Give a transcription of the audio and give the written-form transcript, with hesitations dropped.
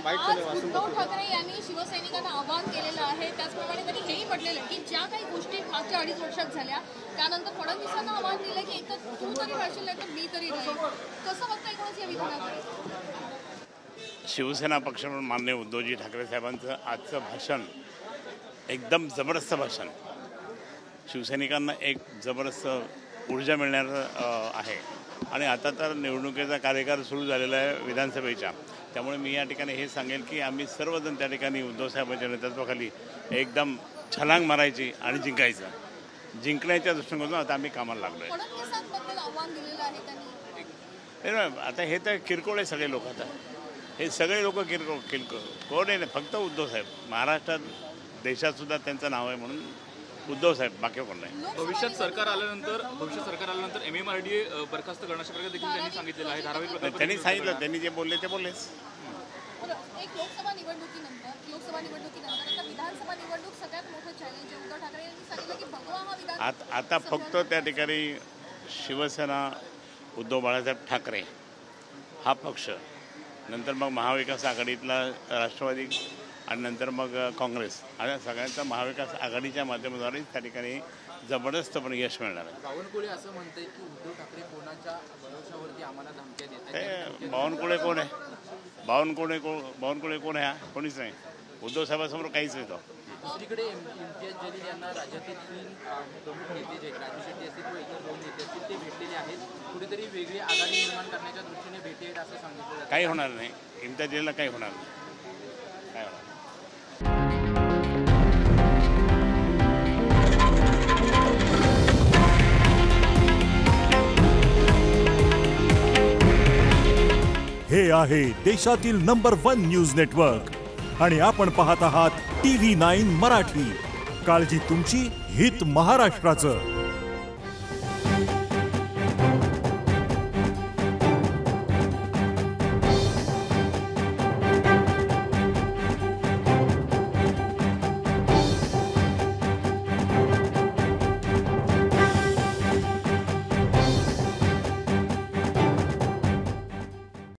उद्धव ठाकरे यांनी शिवसैनिकांना आवाहन केलेलं आहे, त्याचप्रमाणे त्यांनी हेही म्हटलेलं की ज्या काही गोष्टी मागच्या 2.5 वर्षात झाल्या त्यानंतर फडणवीसांना आवाहन दिलं की एक तर तू तरी राहशील नाही तर मी तरी नाही. कसं बघता एकूणच या विधानाकडे? शिवसेना पक्ष म्हणून माननीय उद्धवजी ठाकरे साहेबांचं आजचं भाषण एकदम जबरदस्त भाषण, शिवसैनिकांना एक जबरदस्त ऊर्जा मिळणार आहे. आणि आता तर निवडणुकीचा कार्यकाळ सुरू झालेला आहे विधानसभेच्या, त्यामुळे मी या ठिकाणी हे सांगेल की आम्ही सर्वजण त्या ठिकाणी उद्धव साहेबांच्या नेतृत्वाखाली एकदम छलांग मारायची आणि जिंकण्याच्या दृष्टिकोनातून आता आम्ही कामाला लागलो आहे. आता हे तर किरकोळ आहे, सगळे लोक आता हे सगळे लोक किरकोळ कोण आहे, फक्त उद्धव साहेब. महाराष्ट्रात देशात सुद्धा त्यांचं नाव आहे म्हणून उद्धव साहेब, बाकी कोण नाही. भविष्यात सरकार आल्यानंतर MMRDA बरखास्त करण्याच्या प्रकारे देखील त्यांनी सांगितलेलं आहे. धारावी प्रकल्प त्यांनी सांगितलं, त्यांनी जे बोलले ते बोललेच. एक लोकसभा निवडणुकीनंतर आता विधानसभा निवडणूक सगळ्यात मोठं चॅलेंज आहे. उद्धव ठाकरे यांनी सांगितलं की भगवा हा विधान आता फक्त त्या ठिकाणी शिवसेना उद्धव बाळासाहेब ठाकरे हा पक्ष, नंतर मग महाविकास आघाडीतला राष्ट्रवादी आणि नंतर मग काँग्रेस आणि सगळ्यांचा महाविकास आघाडीच्या माध्यमाद्वारे त्या ठिकाणी जबरदस्तपणे यश मिळणार आहे. बावनकुळे असं म्हणते की उद्धव ठाकरे कोणाच्या भरोशावरती आम्हाला धमक्या देत आहेत. बावनकुळे कोण आहे? बावनकुळे कोण आहे? कोणीच नाही. उद्धव साहेबांसमोर काहीच नाही. तो दुसरीकडे इम्तियाज जलील यांना राज्यातील 3 प्रमुख नेते जे राजू शेट्टी असतील किंवा इतर 2 नेते असतील ते भेटलेले आहेत. कुठेतरी वेगळी आघाडी निर्माण करण्याच्या दृष्टीने भेटी आहेत असं सांगितलं. काही होणार नाही. इम्तियाज जलीलला काही होणार नाही. काय होणार? हे आहे देशातील नंबर 1 न्यूज नेटवर्क आणि आपण पाहत आहात TV9 मराठी. काळजी तुमची, हित महाराष्ट्राचं.